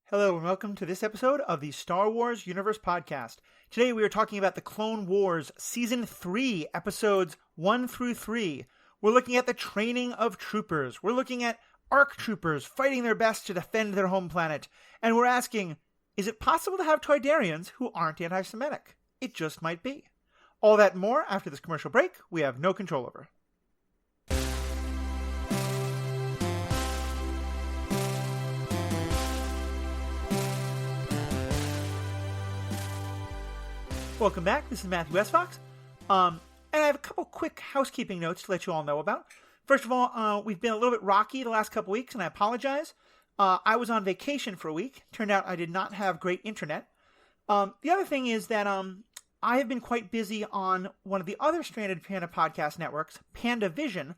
Hello and welcome to this episode of the Star Wars Universe Podcast. Today we are talking about the Clone Wars Season 3, Episodes 1 through 3. We're looking at the training of troopers. We're looking at ARC troopers fighting their best to defend their home planet. And we're asking, is it possible to have Toydarians who aren't anti-Semitic? It just might be. All that and more after this commercial break we have no control over. Welcome back. This is Matthew S. Fox. And I have a couple quick housekeeping notes to let you all know about. First of all, we've been a little bit rocky the last couple weeks, and I apologize. I was on vacation for a week. Turned out I did not have great internet. The other thing is that I have been quite busy on one of the other Stranded Panda podcast networks, Panda Vision,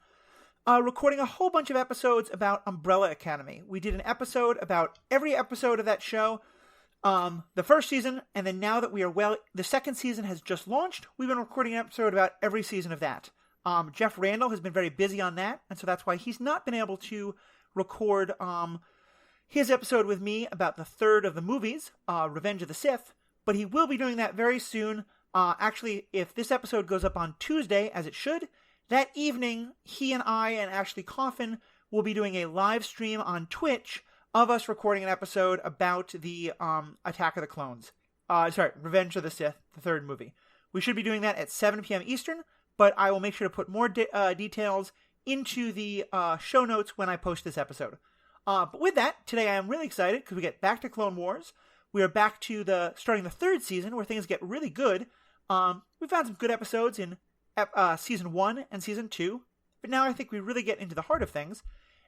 recording a whole bunch of episodes about Umbrella Academy. We did an episode about every episode of that show. The first season, and then now that we are the second season has just launched, we've been recording an episode about every season of that. Jeff Randall has been very busy on that, and so that's why he's not been able to record his episode with me about the third of the movies, Revenge of the Sith, but he will be doing that very soon. Actually, if this episode goes up on Tuesday, as it should, that evening, he and I and Ashley Coffin will be doing a live stream on Twitch of us recording an episode about the Attack of the Clones. Revenge of the Sith, the third movie. We should be doing that at 7 p.m. Eastern, but I will make sure to put more details into the show notes when I post this episode. But with that, today I am really excited because we get back to Clone Wars. We are back to starting the third season where things get really good. We found some good episodes in Season 1 and Season 2, but now I think we really get into the heart of things.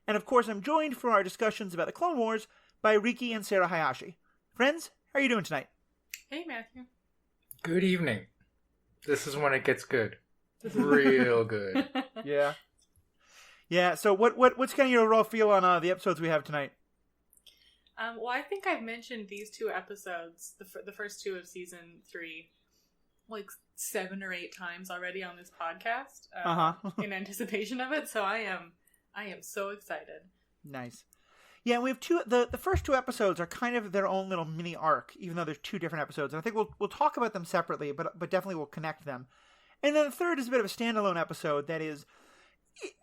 And of course, I'm joined for our discussions about the Clone Wars by Riki and Sarah Hayashi. Friends, how are you doing tonight? Hey, Matthew. Good evening. This is when it gets good. Real good. Yeah. Yeah, so what's kind of your overall feel on the episodes we have tonight? Well, I think I've mentioned these two episodes, the first two of Season 3, like 7 or 8 times already on this podcast in anticipation of it, so I am so excited. Nice. Yeah, we have the first two episodes are kind of their own little mini arc, even though there's two different episodes. And I think we'll talk about them separately, but definitely we'll connect them. And then the third is a bit of a standalone episode that is,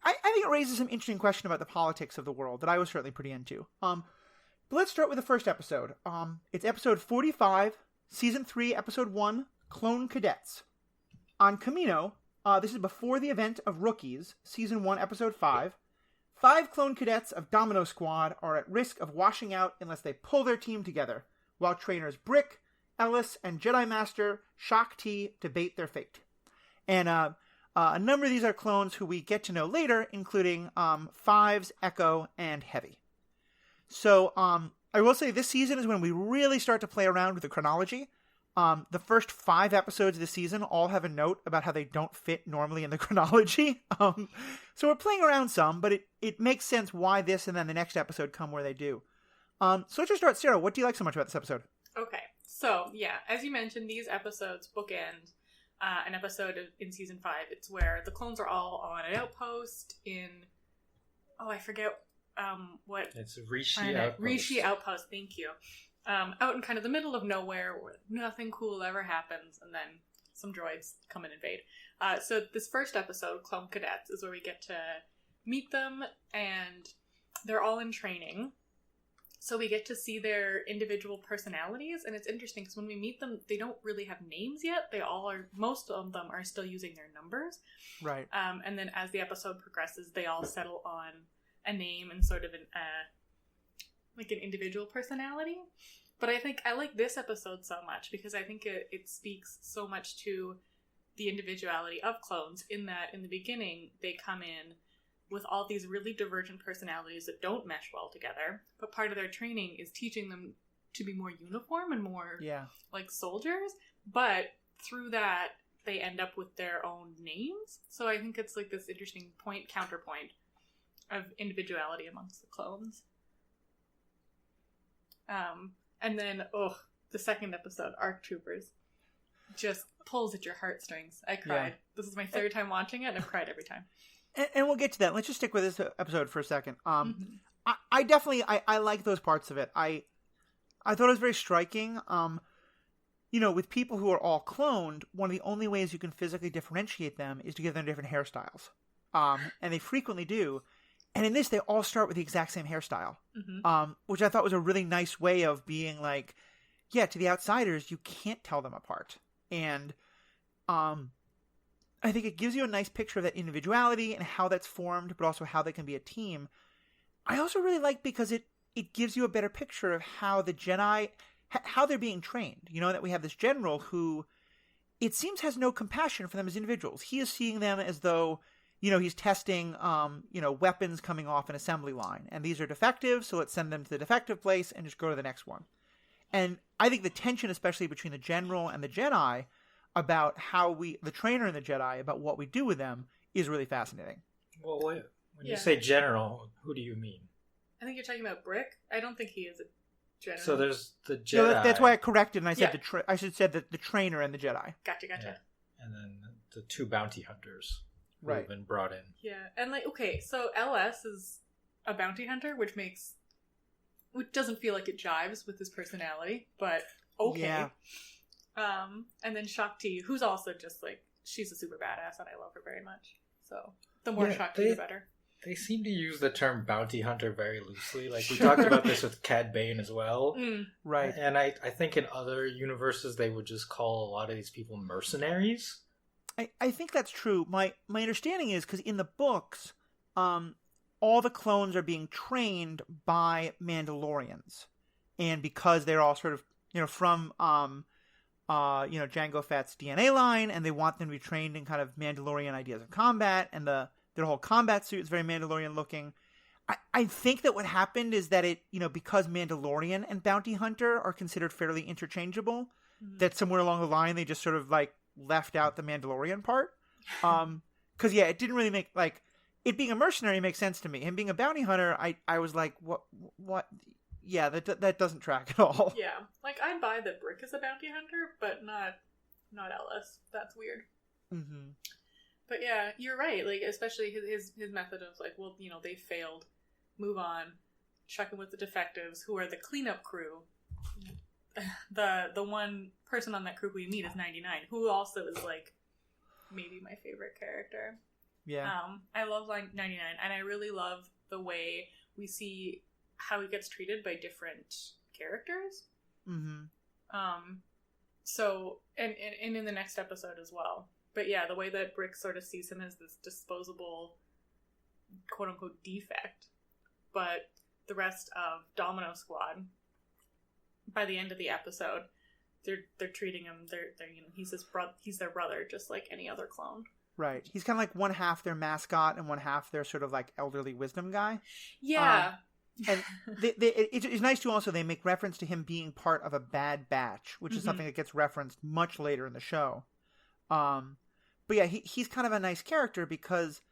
I think it raises some interesting question about the politics of the world that I was certainly pretty into. But let's start with the first episode. It's episode 45, season 3, episode 1, Clone Cadets. On Kamino, this is before the event of Rookies, season 1, episode 5. 5 clone cadets of Domino Squad are at risk of washing out unless they pull their team together, while trainers Brick, Ellis, and Jedi Master Shaak Ti debate their fate. And a number of these are clones who we get to know later, including Fives, Echo, and Heavy. So I will say this season is when we really start to play around with the chronology. The first 5 episodes of the season all have a note about how they don't fit normally in the chronology. So we're playing around some, but it makes sense why this and then the next episode come where they do. So let's just start. Sarah, what do you like so much about this episode? Okay, so yeah, as you mentioned, these episodes bookend an episode in Season 5. It's where the clones are all on an outpost in... Oh, I forget what... It's Riki Outpost. Riki Outpost, thank you. Out in kind of the middle of nowhere where nothing cool ever happens, and then some droids come and invade. So this first episode, Clone Cadets, is where we get to meet them, and they're all in training. So we get to see their individual personalities, and it's interesting because when we meet them, they don't really have names yet. Most of them are still using their numbers. Right. And then as the episode progresses, they all settle on a name and sort of an individual personality. But I think I like this episode so much because I think it speaks so much to the individuality of clones in that in the beginning they come in with all these really divergent personalities that don't mesh well together, but part of their training is teaching them to be more uniform and more like soldiers, but through that they end up with their own names. So I think it's like this interesting counterpoint of individuality amongst the clones. And then, the second episode, ARC Troopers, just pulls at your heartstrings. I cried. Yeah. This is my third time watching it, and I've cried every time. And we'll get to that. Let's just stick with this episode for a second. I definitely like those parts of it. I thought it was very striking. With people who are all cloned, one of the only ways you can physically differentiate them is to give them different hairstyles. And they frequently do. And in this, they all start with the exact same hairstyle, which I thought was a really nice way of being like, yeah, to the outsiders, you can't tell them apart. And I think it gives you a nice picture of that individuality and how that's formed, but also how they can be a team. I also really like because it gives you a better picture of how the Jedi, how they're being trained. That we have this general who, it seems, has no compassion for them as individuals. He is seeing them as though, he's testing, weapons coming off an assembly line. And these are defective, so let's send them to the defective place and just go to the next one. And I think the tension, especially between the general and the Jedi, about the trainer and the Jedi, about what we do with them, is really fascinating. Well, when you say general, who do you mean? I think you're talking about Brick. I don't think he is a general. So there's the Jedi. No, that's why I corrected and I said I should have said the trainer and the Jedi. Gotcha. Yeah. And then the two bounty hunters who right. have been brought in. Yeah, and so LS is a bounty hunter, which doesn't feel like it jives with his personality, but okay. Yeah. And then Shakti, who's also just she's a super badass and I love her very much. So the more Shakti, the better. They seem to use the term bounty hunter very loosely. We talked about this with Cad Bane as well. Right. And I think in other universes they would just call a lot of these people mercenaries. I think that's true. My understanding is because in the books, all the clones are being trained by Mandalorians. And because they're all sort of, from Jango Fett's DNA line, and they want them to be trained in kind of Mandalorian ideas of combat, and their whole combat suit is very Mandalorian looking. I think that what happened is that it, because Mandalorian and Bounty Hunter are considered fairly interchangeable, that somewhere along the line they just sort of left out the Mandalorian part. Because it didn't really make it being a mercenary makes sense to me. Him being a bounty hunter, I was like, what? Yeah, that doesn't track at all. Yeah, I buy that Brick is a bounty hunter, but not Ellis. That's weird. Mm-hmm. But yeah, you're right. Especially his method of they failed, move on, check in with the defectives who are the cleanup crew. The one person on that crew who you meet is 99, who also is maybe my favorite character. Yeah. I love 99, and I really love the way we see how he gets treated by different characters. Mm-hmm. So and in the next episode as well. But yeah, the way that Brick sort of sees him as this disposable, quote unquote, defect, but the rest of Domino Squad, by the end of the episode, they're treating him. They're he's their brother, just like any other clone. Right. He's kind of like one half their mascot and one half their sort of elderly wisdom guy. Yeah. And it's nice too. Also, they make reference to him being part of a bad batch, which is something that gets referenced much later in the show. But yeah, he's kind of a nice character because,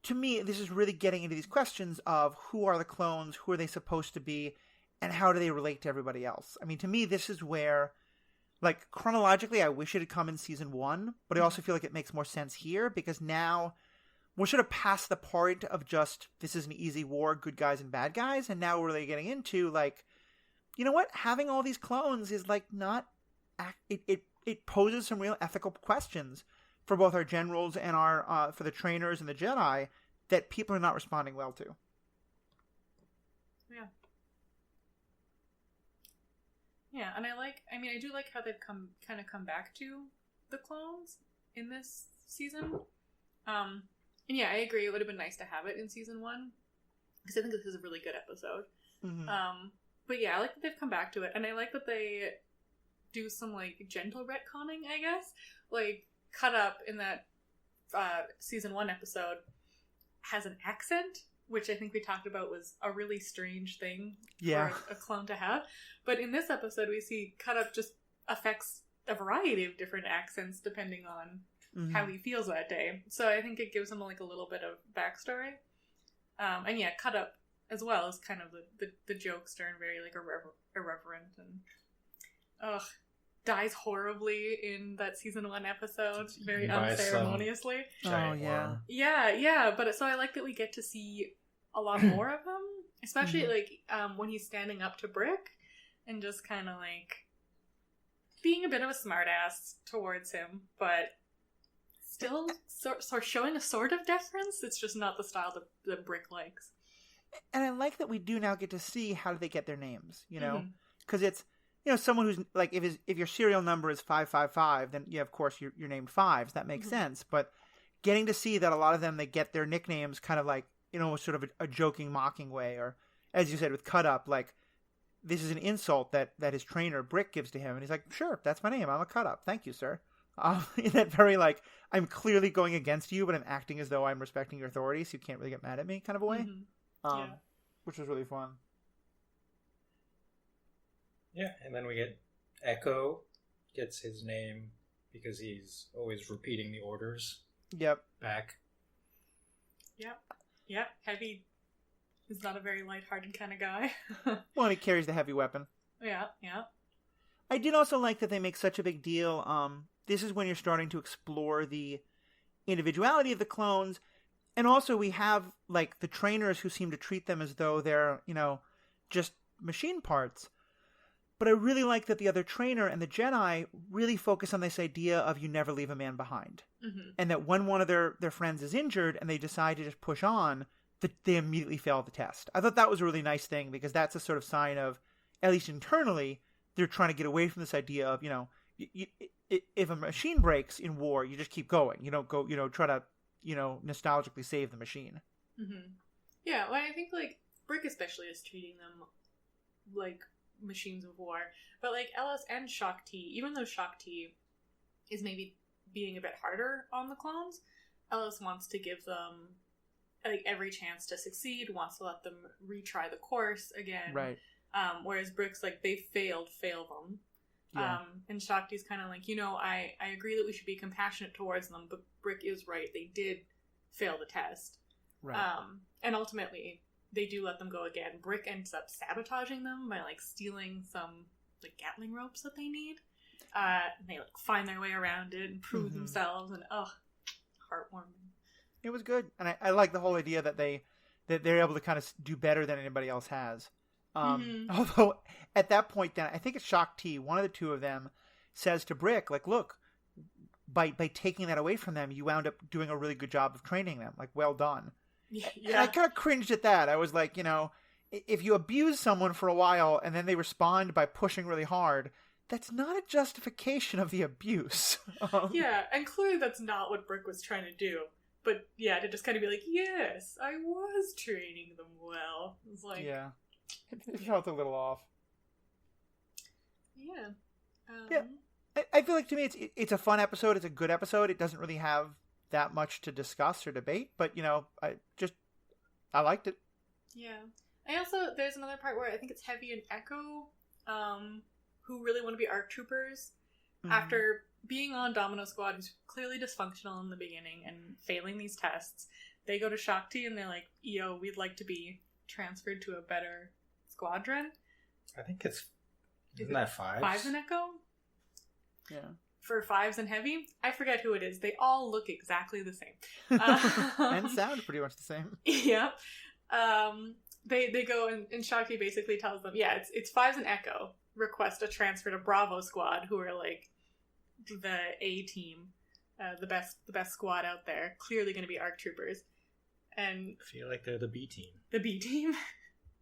to me, this is really getting into these questions of who are the clones, who are they supposed to be, and how do they relate to everybody else. I mean, to me, this is where, chronologically, I wish it had come in season 1, but I also feel like it makes more sense here because now we're sort of past the point of just, this is an easy war, good guys and bad guys, and now we're really getting into, you know what? Having all these clones is, not... It poses some real ethical questions for both our generals and our for the trainers and the Jedi that people are not responding well to. Yeah. Yeah, and I do like how they've come back to the clones in this season. And yeah, I agree. It would have been nice to have it in season 1 because I think this is a really good episode. Mm-hmm. But yeah, I like that they've come back to it, and I like that they do some gentle retconning, I guess. Cut Up in that season 1 episode has an accent, which I think we talked about was a really strange thing for a clone to have. But in this episode, we see Cut Up just affects a variety of different accents depending on how he feels that day. So I think it gives him a little bit of backstory. And yeah, Cut Up as well is kind of the jokester and very irreverent and dies horribly in that season 1 episode, very unceremoniously. Oh yeah. Yeah. But so I like that we get to see a lot more of him. Especially, like, when he's standing up to Brick and just kind of, like, being a bit of a smartass towards him, but still sort of showing a sort of deference. It's just not the style that Brick likes. And I like that we do now get to see how do they get their names, you know? Because it's, you know, someone who's, like, if your serial number is 555, then, yeah, of course, you're named Fives. That makes sense. But getting to see that a lot of them, they get their nicknames kind of like, you know, sort of a joking, mocking way. Or, as you said, with Cut Up, like, this is an insult that his trainer, Brick, gives to him. And he's like, sure, that's my name. I'm a Cut Up. Thank you, sir. In that very, like, I'm clearly going against you, but I'm acting as though I'm respecting your authority, so you can't really get mad at me kind of a way. Which was really fun. Yeah, and then we get Echo gets his name because he's always repeating the orders. Yep. Back. Yep. Heavy is not a very lighthearted kind of guy. Well, and he carries the heavy weapon. Yeah. I did also like that they make such a big deal. This is when you're starting to explore the individuality of the clones. And also we have, like, the trainers who seem to treat them as though they're, you know, just machine parts. But I really like that the other trainer and the Jedi really focus on this idea of you never leave a man behind. And that when one of their friends is injured and they decide to just push on, that they immediately fail the test. I thought that was a really nice thing because that's a sort of sign of, at least internally, they're trying to get away from this idea of, you know, if a machine breaks in war, you just keep going. You don't go, you know, try to, you know, nostalgically save the machine. Yeah, well, I think, like, Brick especially is treating them like machines of war. But, like, Ellis and Shaak Ti, even though Shaak Ti is maybe being a bit harder on the clones, Ellis wants to give them, like, every chance to succeed, wants to let them retry the course again. Right. Whereas Brick's like, they fail them. Yeah. And Shaak Ti's kind of like, you know, I agree that we should be compassionate towards them, but Brick is right. They did fail the test. Right. And ultimately, they do let them go again. Brick ends up sabotaging them by, like, stealing some, like, Gatling ropes that they need. And they, like, find their way around it and prove themselves, and, heartwarming. It was good. And I like the whole idea that they're able to kind of do better than anybody else has. Although, at that point, then, I think it's Shaak Ti, one of the two of them, says to Brick, like, look, by taking that away from them, you wound up doing a really good job of training them. Like, well done. Yeah. And I kind of cringed at that. I was like, you know, if you abuse someone for a while and then they respond by pushing really hard, that's not a justification of the abuse. Yeah, and clearly that's not what Brick was trying to do. But, yeah, to just kind of be like, yes, I was training them well. It's like... Yeah. It felt a little off. Yeah. Yeah. I feel like, to me, it's a fun episode. It's a good episode. It doesn't really have that much to discuss or debate, but, you know, I liked it. Yeah. There's another part where I think it's Heavy and Echo, who really want to be ARC troopers after being on Domino Squad, who's clearly dysfunctional in the beginning and failing these tests. They go to Shaak Ti and they're like, yo, we'd like to be transferred to a better squadron. I think isn't that Fives? Fives and Echo? Yeah. For Fives and Heavy? I forget who it is. They all look exactly the same. And sound pretty much the same. Yeah. They go and Shaak Ti basically tells them, yeah, it's Fives and Echo request a transfer to Bravo Squad, who are like the A team, the best squad out there, clearly going to be ARC troopers. And I feel like they're the B team. The B team?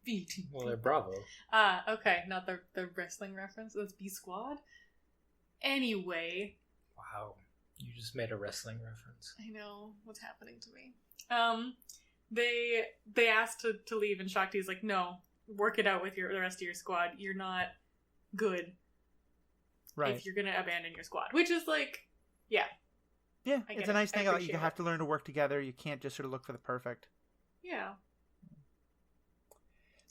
B team. Well, they're Bravo. Okay, not the wrestling reference. That's B Squad. Anyway. Wow, you just made a wrestling reference. I know what's happening to me. They asked to leave, and Shaak Ti's like, no, work it out with the rest of your squad. You're not good, right? If you're gonna abandon your squad, which is like, yeah, it's a nice thing. Like, you have to learn to work together. You can't just sort of look for the perfect. Yeah.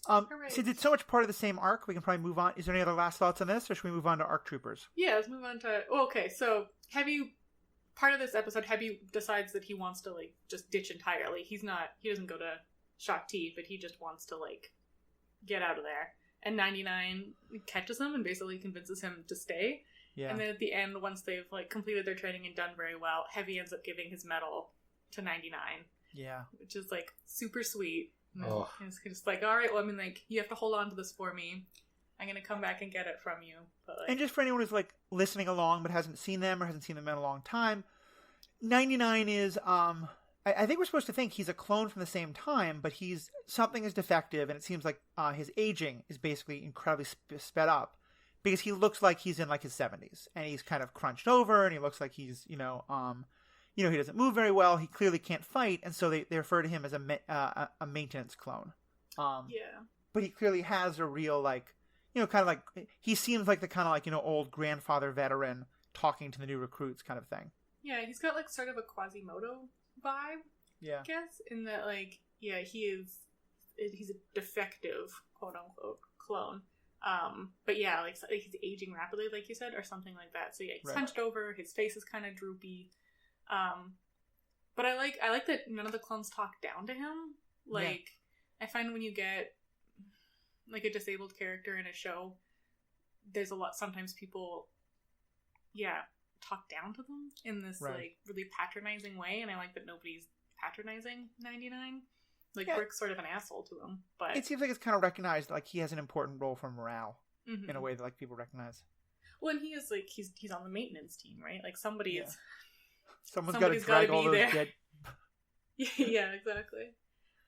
Right. Since it's so much part of the same arc, we can probably move on. Is there any other last thoughts on this, or should we move on to ARC troopers? Yeah, let's move on to... okay, so Heavy... part of this episode, Heavy decides that he wants to, like, just ditch entirely. He doesn't go to Shaak Ti, but he just wants to, like, get out of there. And 99 catches him and basically convinces him to stay. Yeah. And then at the end, once they've, like, completed their training and done very well, Heavy ends up giving his medal to 99. Yeah. Which is, like, super sweet. Oh. And it's just like, all right, well, I mean, like, you have to hold on to this for me. I'm going to come back and get it from you. But, like, and just for anyone who's like listening along but hasn't seen them or hasn't seen them in a long time, 99 is I think we're supposed to think he's a clone from the same time, but something is defective, and it seems like his aging is basically incredibly sped up because he looks like he's in like his 70s, and he's kind of crunched over, and he looks like he's he doesn't move very well. He clearly can't fight, and so they refer to him as a maintenance clone. yeah. But he clearly has a real kind of like he seems like the kind of like old grandfather veteran talking to the new recruits kind of thing. Yeah, he's got like sort of a Quasimodo vibe, Yeah. I guess, in that like, yeah, he's a defective quote unquote clone. But yeah, like he's aging rapidly, like you said, or something like that. So yeah, he's hunched over, his face is kind of droopy. But I like that none of the clones talk down to him. Like, I find when you get like a disabled character in a show, there's sometimes people talk down to them in this like really patronizing way, and I like that nobody's patronizing 99. Like, Rick's sort of an asshole to him, but it seems like it's kind of recognized like he has an important role for morale in a way that like people recognize. Well, and he is like he's on the maintenance team, right? Like someone's got to drag all those dead. Yeah, exactly.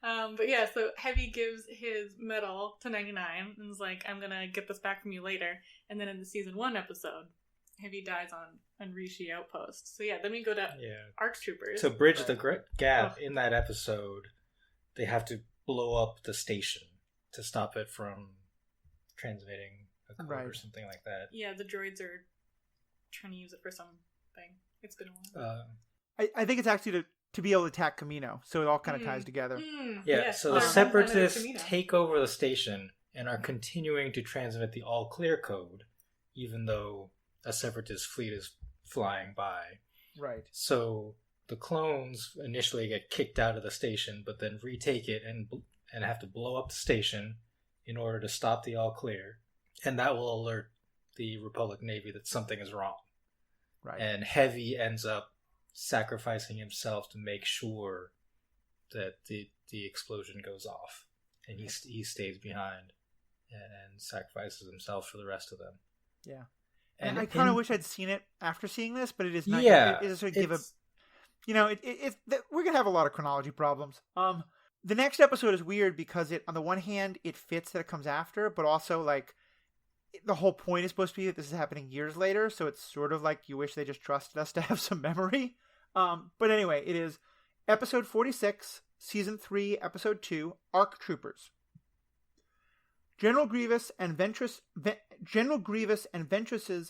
But yeah, so Heavy gives his medal to 99 and is like, I'm gonna get this back from you later. And then in the season 1 episode, Heavy dies on Riki Outpost. So yeah, then we go to ARC Troopers. To bridge the gap in that episode, they have to blow up the station to stop it from transmitting a code or something like that. Yeah, the droids are trying to use it for something. It's been a while. I think it's actually to be able to attack Kamino, so it all kind of ties together. So the Separatists take over the station and are continuing to transmit the all clear code, even though a Separatist fleet is flying by. Right. So the clones initially get kicked out of the station, but then retake it and have to blow up the station in order to stop the all clear, and that will alert the Republic Navy that something is wrong. Right. And Heavy ends up sacrificing himself to make sure that the explosion goes off, and he stays behind and sacrifices himself for the rest of them. Yeah. And I kind of wish I'd seen it after seeing this, but it is not. Yeah, it is sort of give a. We're gonna have a lot of chronology problems. The next episode is weird because on the one hand it fits that it comes after, but also like the whole point is supposed to be that this is happening years later, so it's sort of like you wish they just trusted us to have some memory. But anyway, it is episode 46, season 3, episode 2, ARC Troopers. General Grievous and Ventress's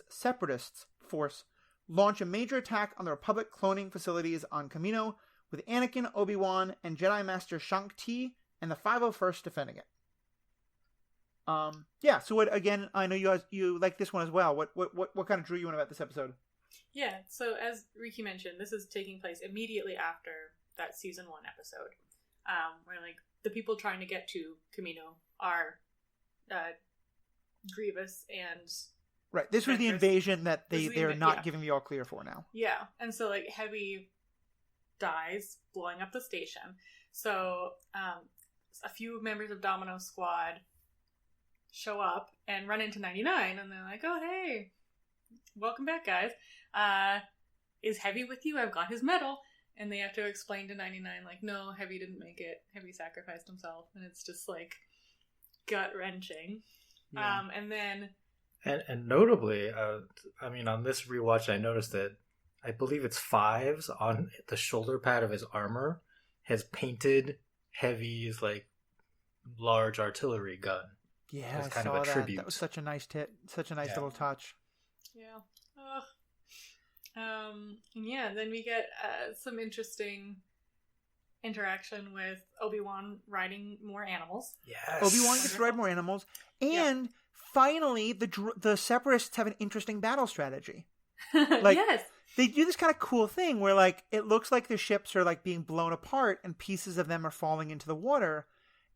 Separatists force launch a major attack on the Republic cloning facilities on Kamino, with Anakin, Obi-Wan, and Jedi Master Shang-Ti and the 501st defending it. So what, again, I know you like this one as well. What kind of drew you in about this episode? Yeah, so as Riki mentioned, this is taking place immediately after that season 1 episode, where like the people trying to get to Kamino are Grievous and right. This was the invasion that they're not giving the all clear for now. Yeah, and so like Heavy dies blowing up the station. So a few members of Domino Squad show up and run into 99, and they're like, "Oh hey, welcome back, guys. Is Heavy with you? I've got his medal." And they have to explain to 99, like, no, Heavy didn't make it. Heavy sacrificed himself. And it's just, like, gut-wrenching. Yeah. And then... And notably, on this rewatch, I noticed that I believe it's 5s on the shoulder pad of his armor has painted Heavy's, like, large artillery gun. Yeah, as kind I saw of a that. tribute. That was such a nice little touch. Yeah. Then we get some interesting interaction with Obi-Wan riding more animals. Yes. Obi-Wan gets to ride more animals. And finally, the Separatists have an interesting battle strategy. Like, yes. They do this kind of cool thing where, like, it looks like the ships are, like, being blown apart and pieces of them are falling into the water.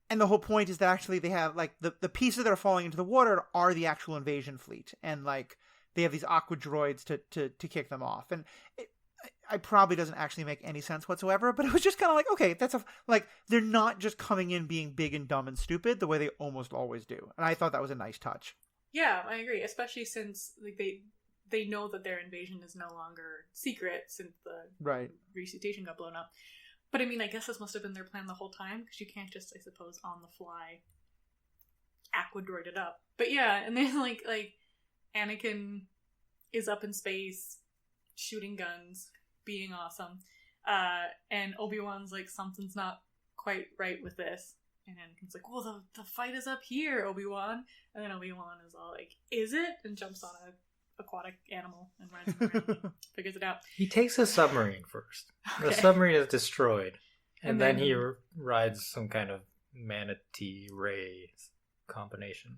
And the whole point is that actually they have, like, the pieces that are falling into the water are the actual invasion fleet. And, like, they have these aqua droids to kick them off. And it probably doesn't actually make any sense whatsoever, but it was just kind of like, okay, they're not just coming in being big and dumb and stupid the way they almost always do. And I thought that was a nice touch. Yeah, I agree, especially since they know that their invasion is no longer secret since the Riki station got blown up. But I mean, I guess this must have been their plan the whole time, because you can't just, I suppose, on the fly aquadroid it up. But yeah, and then like Anakin is up in space shooting guns, being awesome, and Obi-Wan's like, something's not quite right with this, and Anakin's like, well, the fight is up here, Obi-Wan, and then Obi-Wan is all like, is it? And jumps on a aquatic animal and rides him around and figures it out. He takes a submarine first. Okay. The submarine is destroyed, and then he rides some kind of manatee ray combination.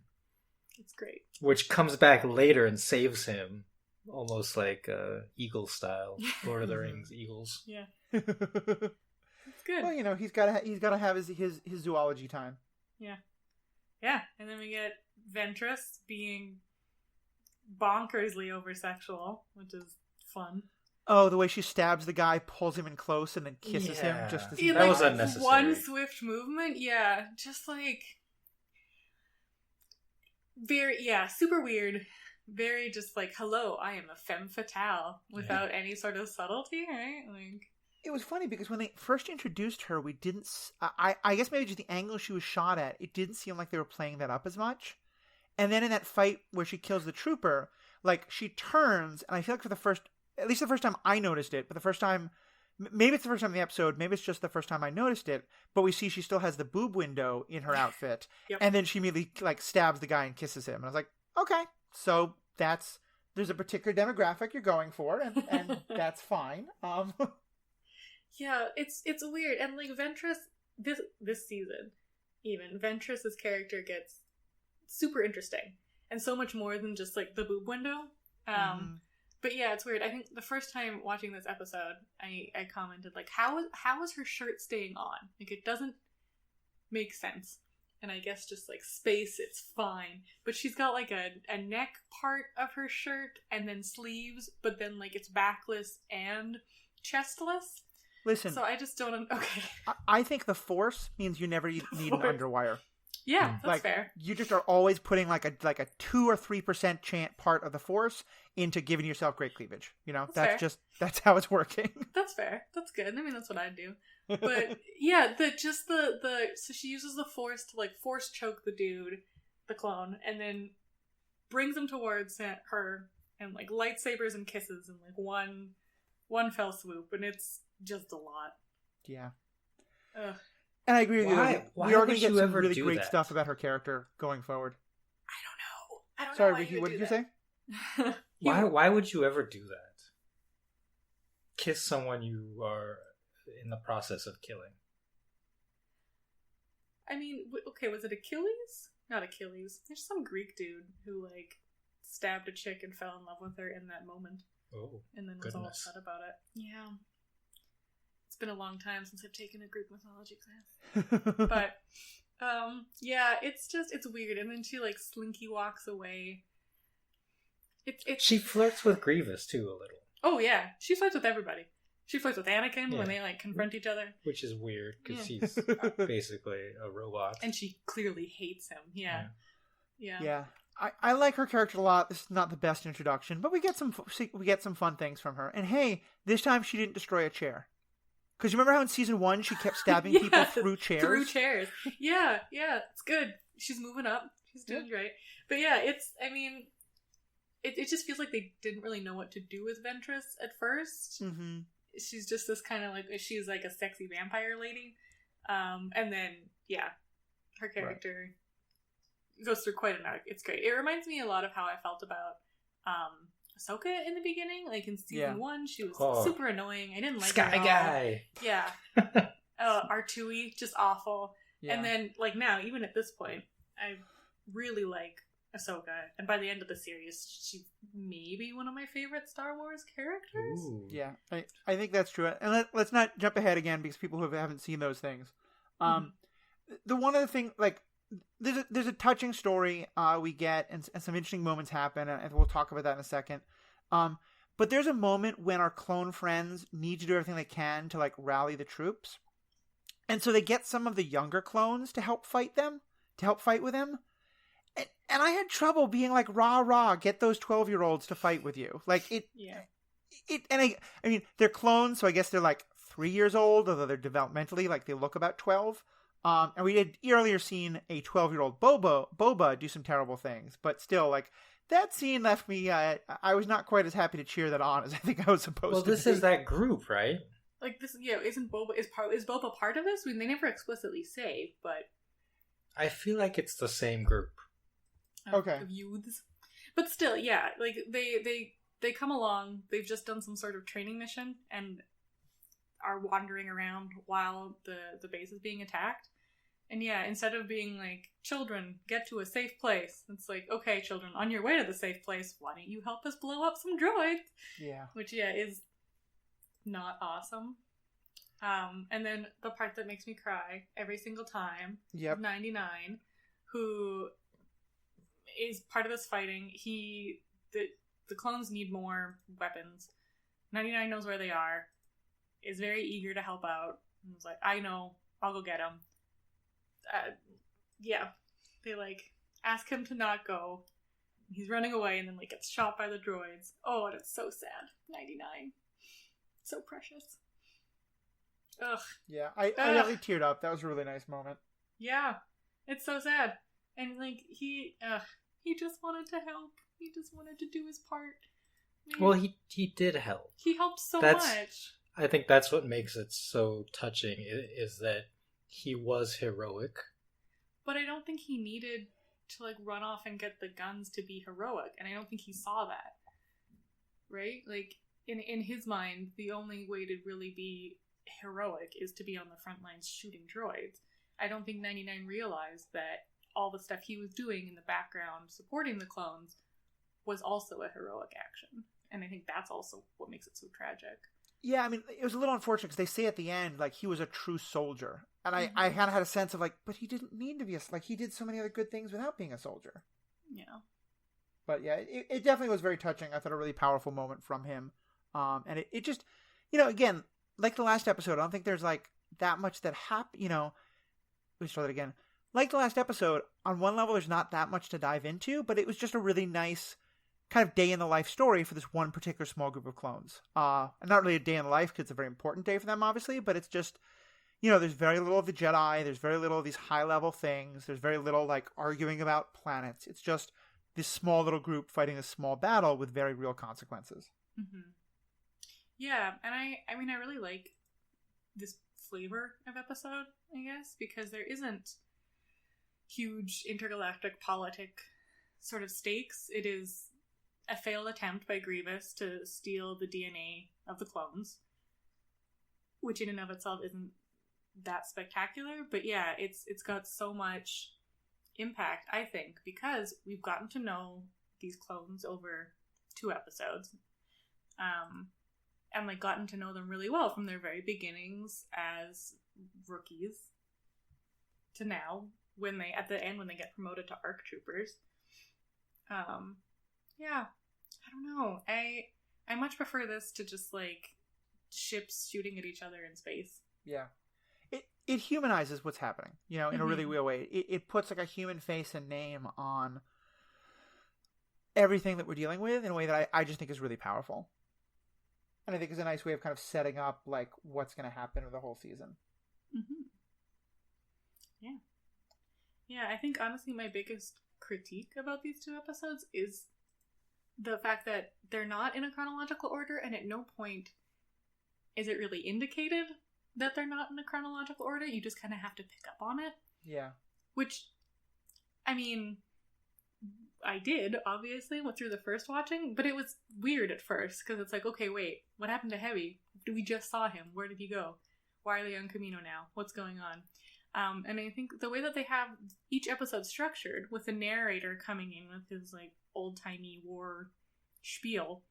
It's great. Which comes back later and saves him, almost like eagle style, Lord of the Rings eagles. Yeah, it's good. Well, you know, he's got to have his zoology time. Yeah, and then we get Ventress being bonkersly over-sexual, which is fun. Oh, the way she stabs the guy, pulls him in close, and then kisses him. Just as that was unnecessary. One swift movement, just like very, super weird. Very just like, hello, I am a femme fatale, without any sort of subtlety, right? Like, it was funny because when they first introduced her, we didn't. I guess maybe just the angle she was shot at, it didn't seem like they were playing that up as much. And then in that fight where she kills the trooper, like, she turns, and I feel like at least the first time I noticed it, but the first time, maybe it's the first time in the episode, maybe it's just the first time I noticed it, but we see she still has the boob window in her outfit, and then she immediately, like, stabs the guy and kisses him. And I was like, okay, so there's a particular demographic you're going for, and that's fine. Yeah, it's weird. And, like, Ventress, this season, even, Ventress's character gets super interesting, and so much more than just like the boob window. But yeah, it's weird. I think the first time watching this episode, I commented like, how is her shirt staying on? Like, it doesn't make sense. And I guess just like space, it's fine. But she's got like a neck part of her shirt and then sleeves, but then like it's backless and chestless. Listen, so I just don't. Okay, I think the Force means you never need an underwire. Yeah, that's like, fair. You just are always putting like a 2 or 3% part of the Force into giving yourself great cleavage. You know, that's how it's working. That's fair. That's good. I mean, that's what I'd do. But yeah, so she uses the Force to like force choke the dude, the clone, and then brings him towards her and like lightsabers and kisses in like one fell swoop, and it's just a lot. Yeah. Ugh. And I agree with you. Why we are going to get some ever really do great that? stuff about her character going forward. I don't know. Sorry, Riki, what did you say? Why would you ever do that? Kiss someone you are in the process of killing. I mean, okay, was it Achilles? Not Achilles. There's some Greek dude who like stabbed a chick and fell in love with her in that moment. Oh, and then was all upset about it. Yeah. It's been a long time since I've taken a Greek mythology class. But, yeah, it's weird. And then she, like, slinky walks away. She flirts with Grievous, too, a little. Oh, yeah. She flirts with everybody. She flirts with Anakin when they, like, confront each other. Which is weird, because he's basically a robot. And she clearly hates him. Yeah. I like her character a lot. This is not the best introduction, but we get some fun things from her. And hey, this time she didn't destroy a chair. Because you remember how in season 1 she kept stabbing people through chairs? Through chairs. Yeah, it's good. She's moving up. She's doing great. But yeah, it just feels like they didn't really know what to do with Ventress at first. Mm-hmm. She's just this kind of like, she's like a sexy vampire lady. And then, yeah, her character goes through quite an arc. It's great. It reminds me a lot of how I felt about Ahsoka in the beginning. Like in season 1, she was super annoying. I didn't like Sky her at all. Guy. Yeah. R2-y, just awful. Yeah. And then, like now, even at this point, I really like Ahsoka. And by the end of the series, she's maybe one of my favorite Star Wars characters. Ooh. Yeah, I think that's true. And let's not jump ahead again because people who haven't seen those things. The one other thing, like, there's a touching story we get, and some interesting moments happen, and we'll talk about that in a second. But there's a moment when our clone friends need to do everything they can to, like, rally the troops. And so they get some of the younger clones to help fight with him. And I had trouble being like, rah, get those 12-year-olds to fight with you. Like, I mean, they're clones, so I guess they're like 3 years old, although they're developmentally, like, they look about 12. And we had earlier seen a 12-year-old Boba do some terrible things. But still, like, that scene left me, I was not quite as happy to cheer that on as I think I was supposed to be. Well, this is that group, right? Like, this, isn't Boba, is Boba part of this? I mean, they never explicitly say, but... I feel like it's the same group. Of youths. But still, yeah, like, they come along, they've just done some sort of training mission, and are wandering around while the base is being attacked. And yeah, instead of being like, children, get to a safe place, it's like, okay, children, on your way to the safe place, why don't you help us blow up some droids? Yeah. Which, is not awesome. And then the part that makes me cry every single time, 99, who is part of this fighting. The clones need more weapons. 99 knows where they are, is very eager to help out, and was like, I know, I'll go get them. They, like, ask him to not go. He's running away and then, like, gets shot by the droids. Oh, and it's so sad. 99. So precious. Ugh. Yeah, I really teared up. That was a really nice moment. Yeah. It's so sad. And, like, he just wanted to help. He just wanted to do his part. Well, he did help. He helped so much. I think that's what makes it so touching, is that he was heroic. But I don't think he needed to, like, run off and get the guns to be heroic. And I don't think he saw that. Right? Like, in his mind, the only way to really be heroic is to be on the front lines shooting droids. I don't think 99 realized that all the stuff he was doing in the background supporting the clones was also a heroic action. And I think that's also what makes it so tragic. Yeah, I mean, it was a little unfortunate because they say at the end, like, he was a true soldier. And I kind of had a sense of, like, but he didn't need to be like, he did so many other good things without being a soldier. Yeah. But yeah, it definitely was very touching. I thought a really powerful moment from him. And it just, again, like the last episode, I don't think there's, like, that much that happened, let me start that again. Like the last episode, on one level, there's not that much to dive into, but it was just a really nice kind of day in the life story for this one particular small group of clones. And not really a day in the life because it's a very important day for them, obviously, but it's just, there's very little of the Jedi. There's very little of these high level things. There's very little, like, arguing about planets. It's just this small little group fighting a small battle with very real consequences. Mm-hmm. Yeah, and I mean, I really like this flavor of episode, I guess, because there isn't huge intergalactic politic sort of stakes. It is a failed attempt by Grievous to steal the DNA of the clones, which in and of itself isn't that spectacular, but yeah, it's got so much impact, I think, because we've gotten to know these clones over 2 episodes, and, like, gotten to know them really well from their very beginnings as rookies to now, at the end when they get promoted to ARC troopers. Yeah, I don't know. I much prefer this to just, like, ships shooting at each other in space. Yeah. It humanizes what's happening, in a really real way. It puts, like, a human face and name on everything that we're dealing with in a way that I just think is really powerful. And I think is a nice way of kind of setting up, like, what's going to happen with the whole season. Mm-hmm. Yeah. Yeah, I think, honestly, my biggest critique about these 2 episodes is the fact that they're not in a chronological order, and at no point is it really indicated that they're not in a chronological order. You just kind of have to pick up on it. Yeah. Which, I mean, I did, obviously, went through the first watching, but it was weird at first, because it's like, okay, wait, what happened to Heavy? We just saw him. Where did he go? Why are they on Camino now? What's going on? And I think the way that they have each episode structured, with the narrator coming in with his, like, old-timey war spiel,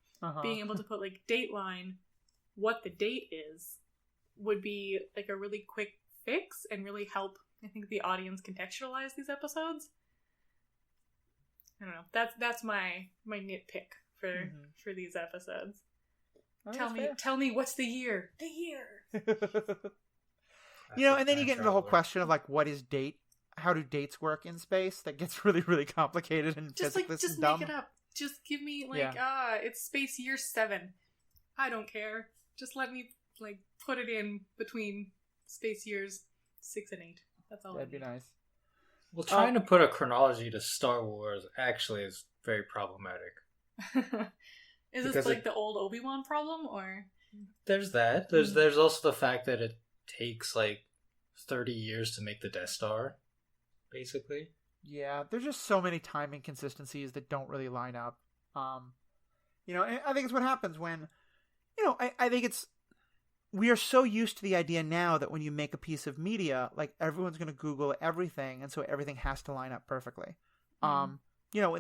being able to put, like, dateline, what the date is, would be, like, a really quick fix and really help, I think, the audience contextualize these episodes. I don't know. That's my nitpick for these episodes. Tell me what's the year? The year. And then you get into the whole question of like, what is date? How do dates work in space? That gets really, really complicated and just physically just dumb. make it up. Just give me it's space year 7. I don't care. Just let me put it in between space years 6 and 8. That's all. That'd be nice. Well, trying to put a chronology to Star Wars actually is very problematic. Is this like the old Obi-Wan problem, or? There's that. There's also the fact that it takes like 30 years to make the Death Star, basically. Yeah, there's just so many time inconsistencies that don't really line up. And I think it's what happens when, I think it's, we are so used to the idea now that when you make a piece of media, like everyone's going to Google everything, and so everything has to line up perfectly. When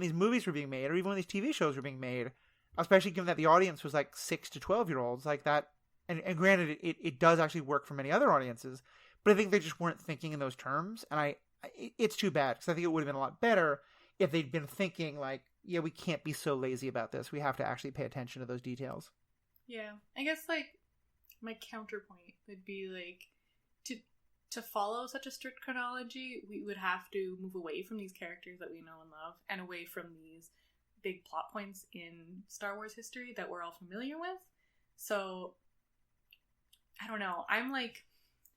these movies were being made, or even when these TV shows were being made, especially given that the audience was like 6 to 12-year-olds, like that, and granted, it does actually work for many other audiences, but I think they just weren't thinking in those terms, and it's too bad, because I think it would have been a lot better if they'd been thinking like, yeah, we can't be so lazy about this. We have to actually pay attention to those details. Yeah, I guess my counterpoint would be to follow such a strict chronology, we would have to move away from these characters that we know and love, and away from these big plot points in Star Wars history that we're all familiar with. So, I don't know. I'm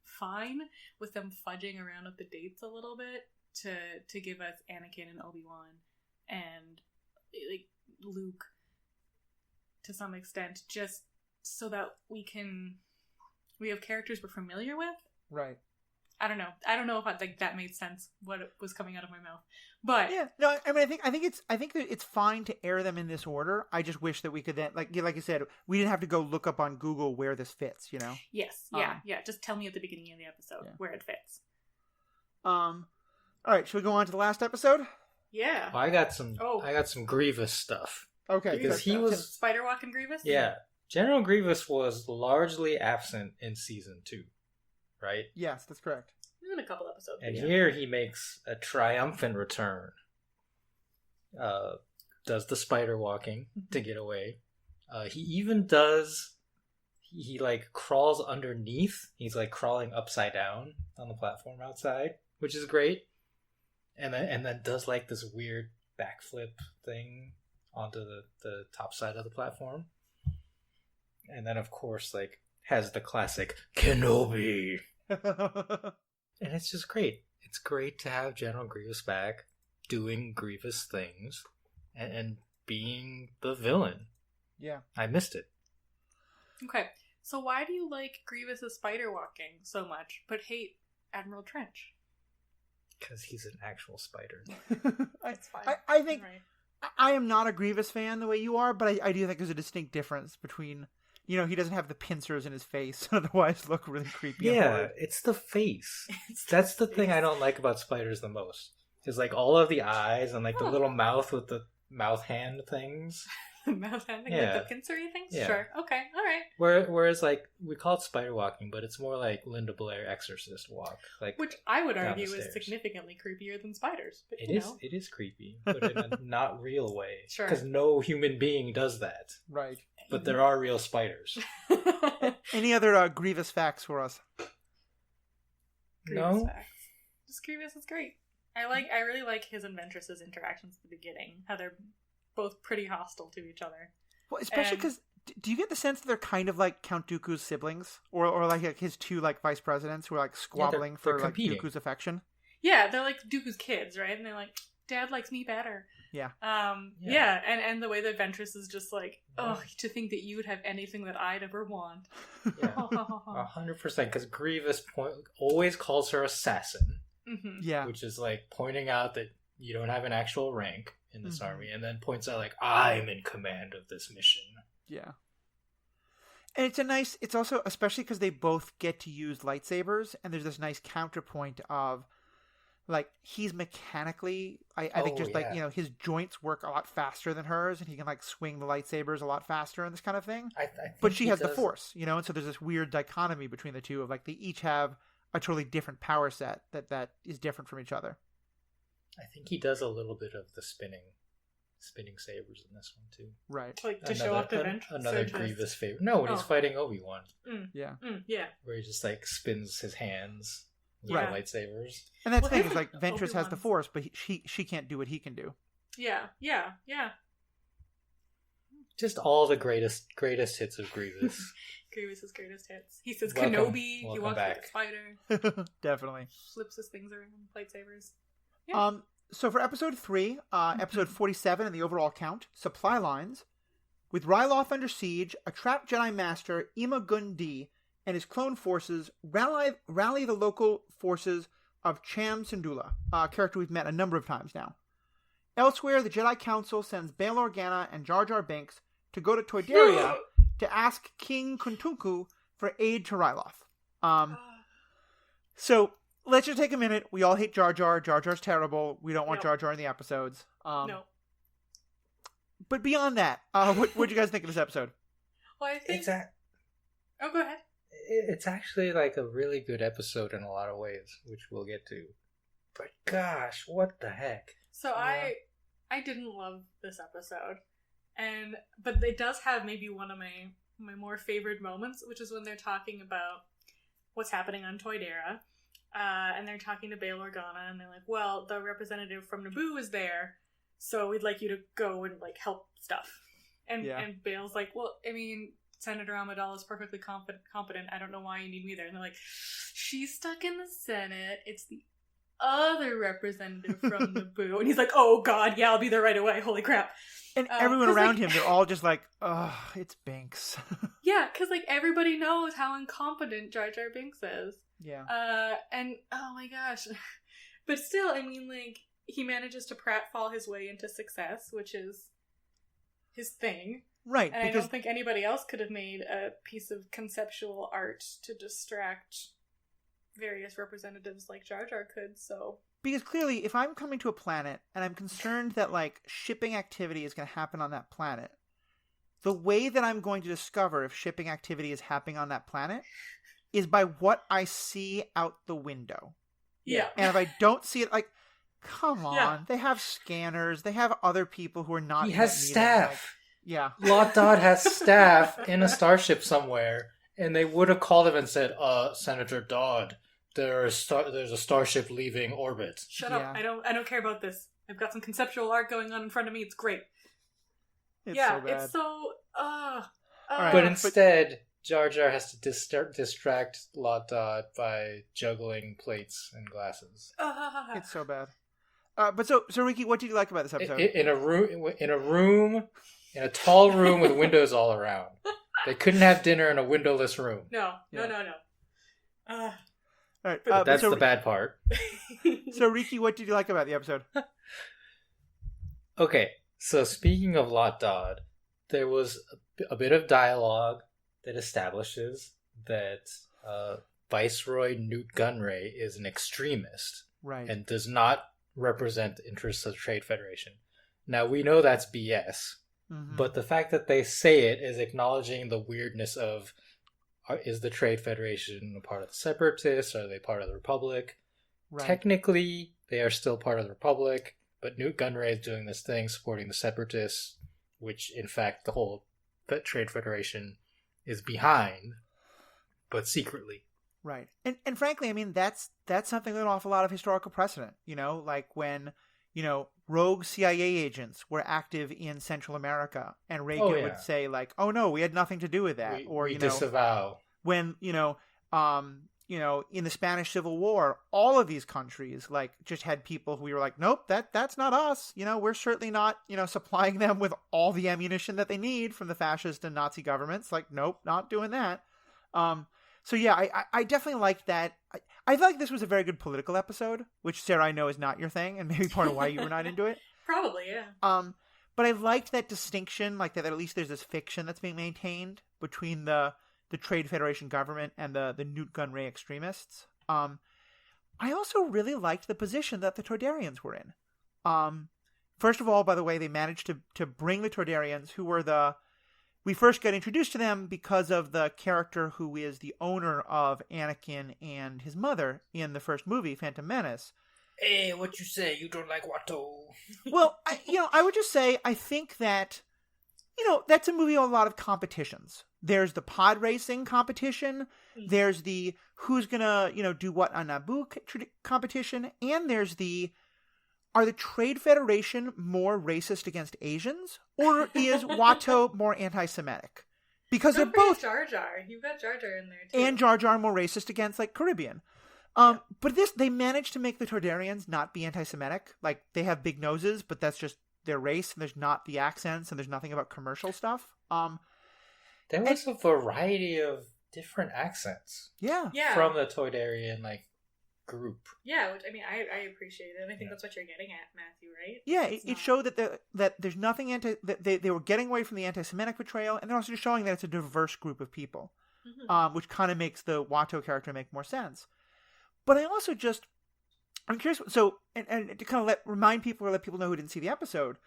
fine with them fudging around with the dates a little bit to give us Anakin and Obi-Wan and Luke to some extent, just so that we have characters we're familiar with. Right. I don't know if that made sense, what was coming out of my mouth, but yeah, no, I mean, I think that it's fine to air them in this order. I just wish that we could then, like you said, we didn't have to go look up on Google where this fits. Yes, yeah. Just tell me at the beginning of the episode where it fits. All right, should we go on to the last episode? Yeah. Well, I got some Grievous stuff. Okay, because he was Spider Walking Grievous. Yeah, General Grievous was largely absent in season 2. Right? Yes, that's correct. In a couple episodes. And here he makes a triumphant return. Does the spider walking to get away. He even does... He crawls underneath. He's crawling upside down on the platform outside, which is great. And then does this weird backflip thing onto the top side of the platform. And then, of course, has the classic Kenobi. And it's just great. It's great to have General Grievous back doing Grievous things and being the villain. Yeah. I missed it. Okay. So why do you like Grievous' spider walking so much, but hate Admiral Trench? Because he's an actual spider. It's fine. I think... Right. I am not a Grievous fan the way you are, but I do think there's a distinct difference between... he doesn't have the pincers in his face, otherwise look really creepy. Yeah, it's the face. That's the thing I don't like about spiders the most. Is all of the eyes and the little mouth with the mouth hand things. The mouth hand thing, the pincery things? Yeah. Sure. Okay, alright. Whereas we call it spider walking, but it's more like Linda Blair Exorcist walk. Which I would argue is significantly creepier than spiders. But, it is creepy, but in a not real way. Sure. Because no human being does that. Right. But there are real spiders. Any other Grievous facts for us? Grievous facts. Just Grievous is great. I really like his and Ventress's interactions at the beginning. How they're both pretty hostile to each other. Well, especially because do you get the sense that they're kind of like Count Dooku's siblings, or his two vice presidents who are squabbling for Dooku's affection? Yeah, they're Dooku's kids, right? And they're Dad likes me better. Yeah. Yeah, and the way that Ventress is just to think that you would have anything that I'd ever want. Yeah, 100%. Because Grievous always calls her assassin. Mm-hmm. Yeah. Which is pointing out that you don't have an actual rank in this army, and then points out I'm in command of this mission. Yeah. And it's also, especially because they both get to use lightsabers, and there's this nice counterpoint of he's mechanically, I think his joints work a lot faster than hers, and he can swing the lightsabers a lot faster and this kind of thing. But she has the Force, and so there's this weird dichotomy between the two of they each have a totally different power set that is different from each other. I think he does a little bit of the spinning spinning sabers in this one too. Right. Like to show off the another Grievous favorite. No, when he's fighting Obi-Wan. Yeah. Yeah. Where he just like spins his hands with Right. the lightsabers. And that's the thing him is like and Ventress has the Obi-Wan's- Force, but she can't do what he can do. Yeah. Just all the greatest hits of Grievous. Grievous' greatest hits. He says Welcome- Kenobi. He welcome walks back. like a spider. Definitely. Flips his things around. Lightsabers. Yeah. So for episode 3, episode 47 in the overall count, Supply Lines, with Ryloth under siege, a trapped Jedi Master, Ima Gun Di, and his clone forces rally the local forces of Cham Syndulla, a character we've met a number of times now. Elsewhere, the Jedi Council sends Bail Organa and Jar Jar Binks to go to Toydaria to ask King Kuntuku for aid to Ryloth. So let's just take a minute. We all hate Jar Jar. Jar Jar's terrible. We don't want Jar Jar in the episodes. No. But beyond that, what'd you guys think of this episode? Well, I think. Oh, go ahead. It's actually like a really good episode in a lot of ways, which we'll get to. But gosh, what the heck? So Yeah. I didn't love this episode, but it does have maybe one of my more favorite moments, which is when they're talking about what's happening on Toydara, and they're talking to Bail Organa, and they're like, "Well, the representative from Naboo is there, so we'd like you to go and like help stuff." And Bail's like, "Well, I mean, Senator Amidala is perfectly competent. I don't know why you need me there." And they're like, "She's stuck in the Senate. It's the other representative from Naboo." And he's like, "Oh God, yeah, I'll be there right away. Holy crap!" And everyone around him, they're all just like, "Oh, it's Binks." Yeah, because like everybody knows how incompetent Jar Jar Binks is. Yeah. And oh my gosh, but still, I mean, like he manages to pratfall his way into success, which is his thing. Right. And I don't think anybody else could have made a piece of conceptual art to distract various representatives like Jar Jar could, so... Because clearly, if I'm coming to a planet and I'm concerned that, like, shipping activity is going to happen on that planet, the way that I'm going to discover if shipping activity is happening on that planet is by what I see out the window. Yeah. And if I don't see it, like, come on. Yeah. They have scanners. They have other people who are not... He has meeting, staff. like, yeah. Lot Dot has staff in a starship somewhere, and they would have called him and said, Senator Dodd, there's a starship leaving orbit. Shut up. I don't care about this. I've got some conceptual art going on in front of me. It's great. It's yeah, so bad. it's so... right. But instead, Jar Jar has to distract Lot Dot by juggling plates and glasses. It's so bad. But so Riki, what did you like about this episode? In a tall room with windows all around. They couldn't have dinner in a windowless room. No. All right, But that's the bad part. So Riki, what did you like about the episode? Okay, so speaking of Lot Dodd, there was a bit of dialogue that establishes that Viceroy Newt Gunray is an extremist. Right. And does not represent the interests of the Trade Federation. Now, we know that's BS, but the fact that they say it is acknowledging the weirdness of, is the Trade Federation a part of the Separatists? Are they part of the Republic? Right. Technically, they are still part of the Republic, but Newt Gunray is doing this thing supporting the Separatists, which, in fact, the whole Trade Federation is behind, but secretly. Right. And frankly, I mean, that's something that off a lot of historical precedent, like when, rogue CIA agents were active in Central America and Reagan would say like, "Oh no, we had nothing to do with that." We disavow. When, in the Spanish Civil War, all of these countries like just had people who we were like, "Nope, that's not us. We're certainly not, supplying them with all the ammunition that they need from the fascist and Nazi governments. Like, nope, not doing that." So yeah, I definitely liked that. I feel like this was a very good political episode, which Sarah, I know is not your thing, and maybe part of why you were not into it. Probably, yeah. But I liked that distinction, like that at least there's this fiction that's being maintained between the Trade Federation government and the Newt Gunray extremists. I also really liked the position that the Toydarians were in. First of all, by the way, they managed to bring the Toydarians, who were we first got introduced to them because of the character who is the owner of Anakin and his mother in the first movie, Phantom Menace. Hey, what you say? You don't like Watto? Well, I would just say I think that, that's a movie with a lot of competitions. There's the pod racing competition. Mm-hmm. There's the who's gonna, do what on Naboo competition. And there's are the Trade Federation more racist against Asians? Or is Watto more anti-Semitic? Because they're both... Jar Jar. You've got Jar Jar in there, too. And Jar Jar more racist against, Caribbean. But they managed to make the Toydarians not be anti-Semitic. Like, they have big noses, but that's just their race, and there's not the accents, and there's nothing about commercial stuff. There was a variety of different accents. Yeah. From the Toydarian, group. Yeah, which, I appreciate it, and I think that's what you're getting at, Matthew, right? Yeah, it showed that there's nothing that they were getting away from the anti-Semitic portrayal, and they're also just showing that it's a diverse group of people, which kind of makes the Watto character make more sense. But I also I'm curious. So, and to kind of remind people or let people know who didn't see the episode,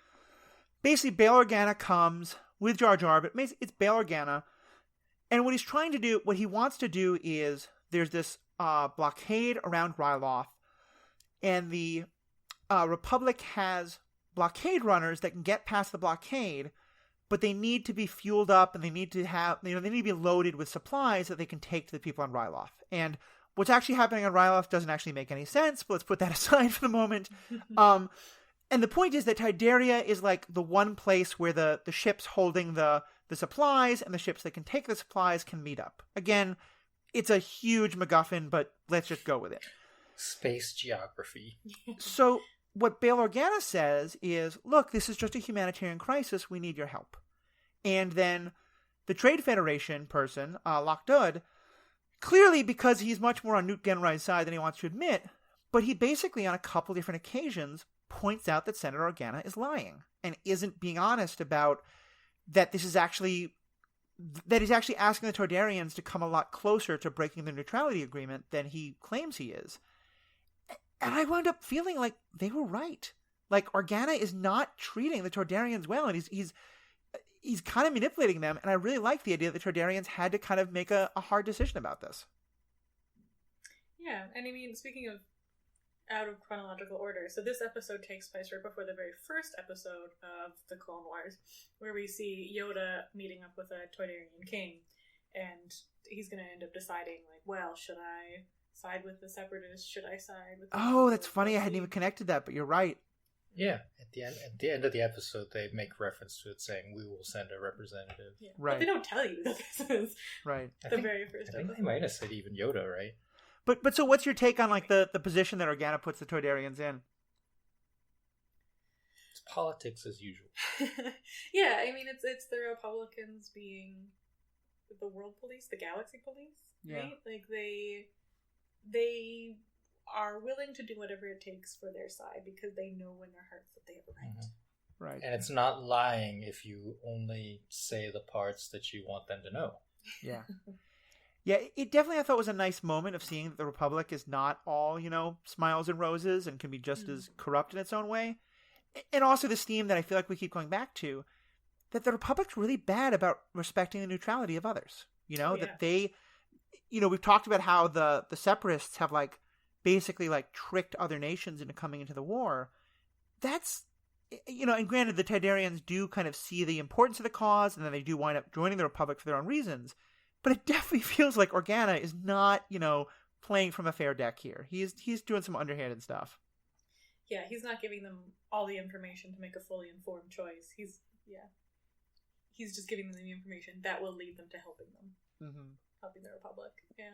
basically Bail Organa comes with Jar Jar, but it's Bail Organa, and what he wants to do is there's this blockade around Ryloth, and the Republic has blockade runners that can get past the blockade, but they need to be fueled up, and they need to have, they need to be loaded with supplies that they can take to the people on Ryloth. And what's actually happening on Ryloth doesn't actually make any sense, but let's put that aside for the moment. And the point is that Toydaria is the one place where the ships holding the supplies and the ships that can take the supplies can meet up. Again, it's a huge MacGuffin, but let's just go with it. Space geography. So what Bail Organa says is, look, this is just a humanitarian crisis. We need your help. And then the Trade Federation person, Loch Dud, clearly because he's much more on Newt Gingray's side than he wants to admit, but he basically on a couple different occasions points out that Senator Organa is lying and isn't being honest about that he's actually asking the Toydarians to come a lot closer to breaking the neutrality agreement than he claims he is. And I wound up feeling like they were right. Organa is not treating the Toydarians well, and he's kind of manipulating them, and I really like the idea that the Toydarians had to kind of make a hard decision about this. Yeah, and speaking of out of chronological order, so this episode takes place right before the very first episode of the Clone Wars, where we see Yoda meeting up with a Toydarian king, and he's going to end up deciding, should I side with the Separatists? Should I side with the... Oh, that's funny. I hadn't even connected that, but you're right. Yeah, at the end of the episode, they make reference to it saying, "We will send a representative." Yeah. Right. But they don't tell you that this is right. very first episode. I think they might have said even Yoda, right? But so what's your take on the position that Organa puts the Toydarians in? It's politics as usual. Yeah, it's the Republicans being the world police, the galaxy police, right? Yeah. They are willing to do whatever it takes for their side because they know in their hearts that they have a right. Mm-hmm. Right. And it's not lying if you only say the parts that you want them to know. Yeah. Yeah, it definitely, I thought, was a nice moment of seeing that the Republic is not all, smiles and roses and can be just as corrupt in its own way. And also this theme that I feel like we keep going back to, that the Republic's really bad about respecting the neutrality of others. That they, we've talked about how the Separatists have, basically, tricked other nations into coming into the war. That's, and granted, the Toydarians do kind of see the importance of the cause, and then they do wind up joining the Republic for their own reasons. But it definitely feels like Organa is not, playing from a fair deck here. He's doing some underhanded stuff. Yeah, he's not giving them all the information to make a fully informed choice. He's just giving them the information that will lead them to helping them. Mm-hmm. Helping the Republic, yeah.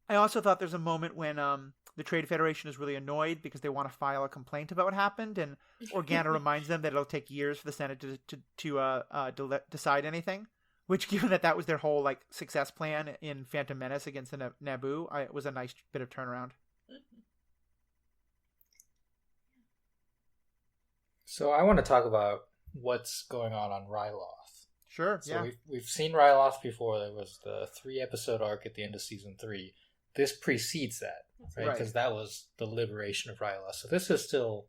I also thought there's a moment when the Trade Federation is really annoyed because they want to file a complaint about what happened, and Organa reminds them that it'll take years for the Senate to decide anything. Which, given that was their whole success plan in Phantom Menace against the Naboo, it was a nice bit of turnaround. So I want to talk about what's going on Ryloth. Sure. So we've seen Ryloth before. There was the 3-episode arc at the end of season 3. This precedes that, right? Because that was the liberation of Ryloth. So this is still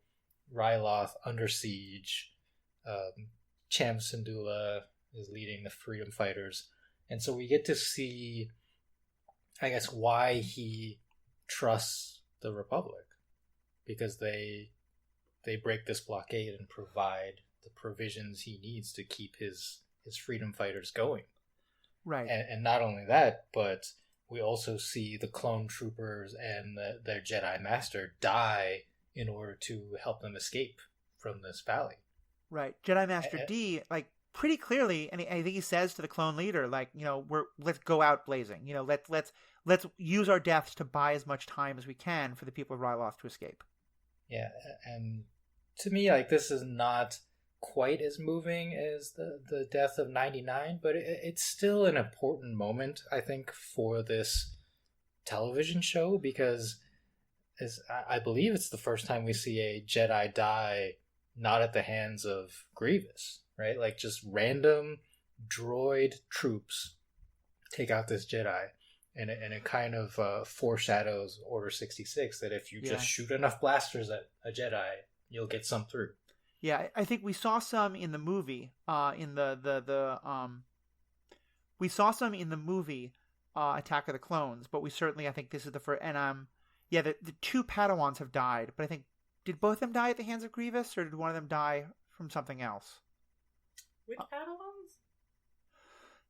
Ryloth under siege. Cham Syndulla is leading the freedom fighters, and so we get to see, I guess, why he trusts the Republic, because they break this blockade and provide the provisions he needs to keep his freedom fighters going. Right. And not only that, but we also see the clone troopers and their Jedi Master die in order to help them escape from this valley. Right. Jedi Master D, like, pretty clearly, and I think he says to the clone leader, like, you know, let's go out blazing. You know, let's use our deaths to buy as much time as we can for the people of Ryloth to escape. Yeah, and to me, like, this is not quite as moving as the death of 99, but it's still an important moment, I think, for this television show, because I believe it's the first time we see a Jedi die not at the hands of Grievous, right? Like, just random droid troops take out this Jedi, and it kind of foreshadows Order 66, that if you just shoot enough blasters at a Jedi, you'll get some through. Yeah, I think we saw some in the movie. We saw some in the movie Attack of the Clones, but we certainly, I think this is the first. And the two Padawans have died, but I think, did both of them die at the hands of Grievous, or did one of them die from something else? Which Padawans?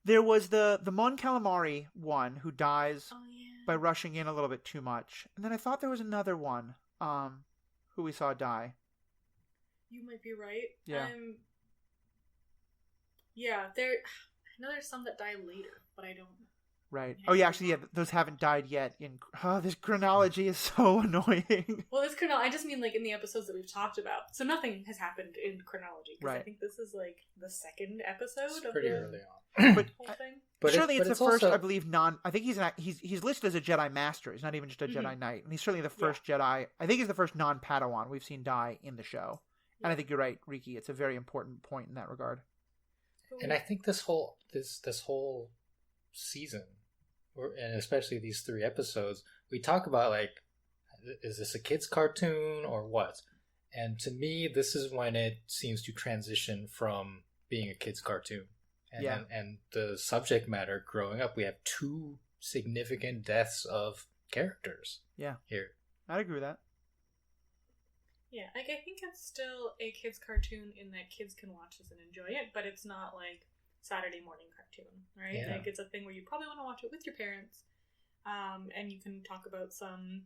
There was the Mon Calamari one who dies by rushing in a little bit too much, and then I thought there was another one who we saw die. You might be right. Yeah. I know there's some that die later, but I don't. Right. Oh, yeah, actually, those haven't died yet. This chronology is so annoying. Well, this chronology, I just mean, like, in the episodes that we've talked about. So nothing has happened in chronology. Because I think this is, like, the second episode of pretty the early on. whole thing. But certainly it's the first, I believe, I think he's listed as a Jedi Master. He's not even just a Jedi Knight. And he's certainly the first Jedi, I think he's the first non-Padawan we've seen die in the show. Yeah. And I think you're right, Riki. It's a very important point in that regard. And I think this whole season, and especially these 3 episodes, we talk about, like, is this a kid's cartoon or what? And to me, this is when it seems to transition from being a kid's cartoon. And the subject matter growing up, we have 2 significant deaths of characters. Yeah. Here. I'd agree with that. Yeah, like, I think it's still a kid's cartoon in that kids can watch this and enjoy it, but it's not like Saturday morning cartoon, right? Yeah. Like, it's a thing where you probably want to watch it with your parents, and you can talk about some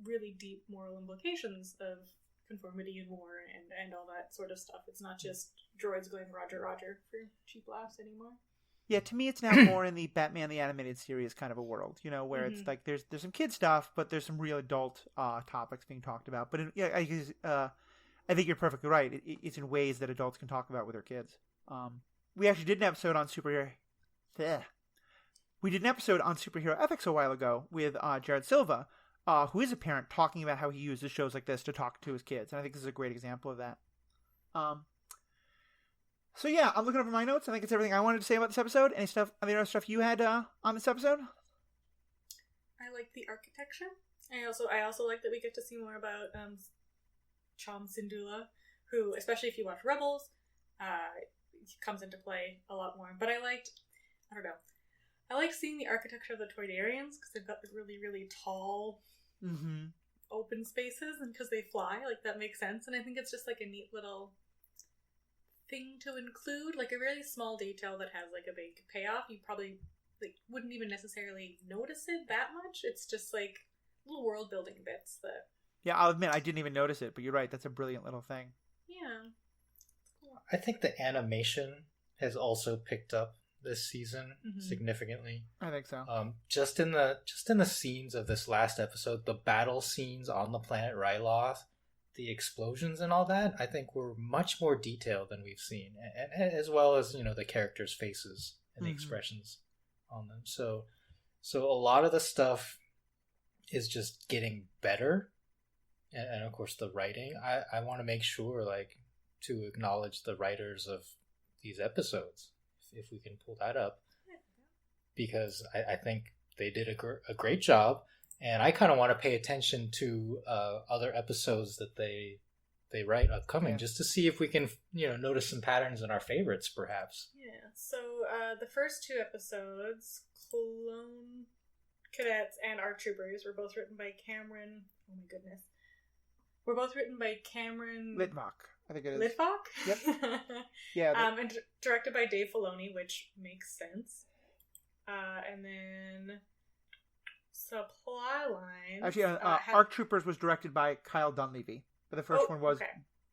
really deep moral implications of conformity and war and all that sort of stuff. It's not just droids going Roger Roger for cheap laughs anymore. Yeah, to me, it's now more in the Batman the Animated Series kind of a world, you know, where it's like there's some kid stuff, but there's some real adult topics being talked about. But I think you're perfectly right. It's in ways that adults can talk about with their kids. We actually did an episode on superhero. We did an episode on superhero ethics a while ago with Jared Silva, who is a parent, talking about how he uses shows like this to talk to his kids, and I think this is a great example of that. So yeah, I'm looking over my notes. I think it's everything I wanted to say about this episode. Any other stuff you had on this episode? I like the architecture. I also like that we get to see more about Chom Syndulla, who, especially if you watch Rebels, comes into play a lot more. But I liked seeing the architecture of the Toydarians, because they've got the really, really tall open spaces, and because they fly, like, that makes sense. And I think it's just, like, a neat little thing to include, like a really small detail that has, like, a big payoff. You probably, like, wouldn't even necessarily notice it that much. It's just, like, little world building bits that... Yeah, I'll admit, I didn't even notice it, but you're right, that's a brilliant little thing. Yeah. Cool. I think the animation has also picked up this season significantly. I think so. Just in the scenes of this last episode, the battle scenes on the planet Ryloth, the explosions and all that, I think were much more detailed than we've seen, and as well as, you know, the characters' faces and the expressions on them. So a lot of the stuff is just getting better, and of course the writing. I want to make sure, like, to acknowledge the writers of these episodes, if we can pull that up, because I think they did a great job. And I kind of want to pay attention to other episodes that they write upcoming, just to see if we can, you know, notice some patterns in our favorites, perhaps. Yeah. So the first 2 episodes, Clone Cadets and Art Troopers, were both written by Cameron. Oh my goodness, were both written by Cameron Litvak, I think it is. Litvak? Yep. Yeah. And directed by Dave Filoni, which makes sense. And then Supply Lines. Actually, Arc Troopers was directed by Kyle Dunleavy, but the first one was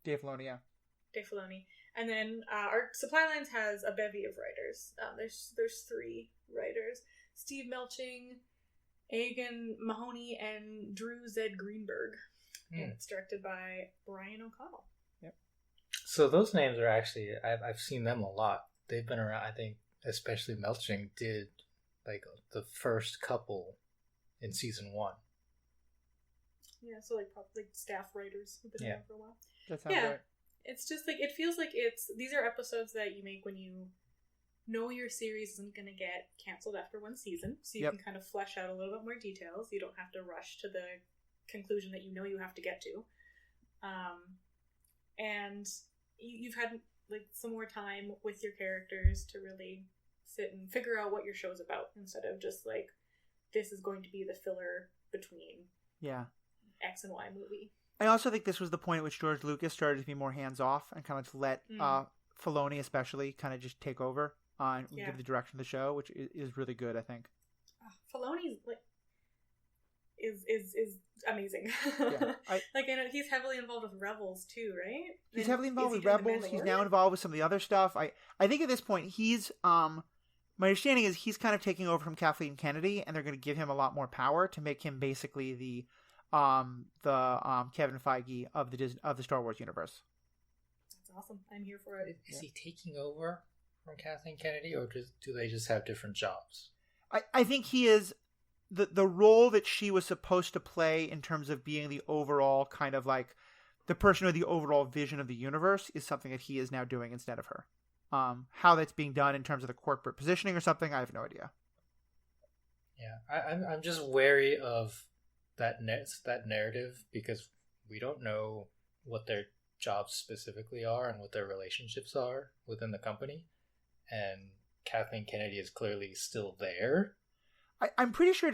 Dave Filoni. Yeah. Dave Filoni. And then our Supply Lines has a bevy of writers. There's 3 writers: Steve Melching, Egan Mahoney, and Drew Z. Greenberg. And it's directed by Brian O'Connell. Yep. So those names are actually, I've seen them a lot. They've been around. I think especially Melching did like the first couple in season 1. Yeah, so like probably staff writers who've been around for a while. That sounds right. It's just like, it feels like these are episodes that you make when you know your series isn't going to get canceled after one season, so you can kind of flesh out a little bit more details. You don't have to rush to the conclusion that you know you have to get to. And you've had like some more time with your characters to really sit and figure out what your show's about, instead of just like, this is going to be the filler between X and Y movie. I also think this was the point at which George Lucas started to be more hands-off and kind of just let Filoni especially kind of just take over and give the direction of the show, which is really good, I think. Filoni is amazing. Yeah, I know he's heavily involved with Rebels too, right? He's heavily involved with Rebels. He's now involved with some of the other stuff. I think at this point he's my understanding is he's kind of taking over from Kathleen Kennedy, and they're going to give him a lot more power to make him basically the Kevin Feige of the Star Wars universe. That's awesome. I'm here for it. Is he taking over from Kathleen Kennedy, or do they just have different jobs? I think he is the role that she was supposed to play in terms of being the overall kind of like the person with the overall vision of the universe is something that he is now doing instead of her. How that's being done in terms of the corporate positioning or something, I have no idea. Yeah, I'm just wary of that narrative, because we don't know what their jobs specifically are and what their relationships are within the company, and Kathleen Kennedy is clearly still there. I'm pretty sure,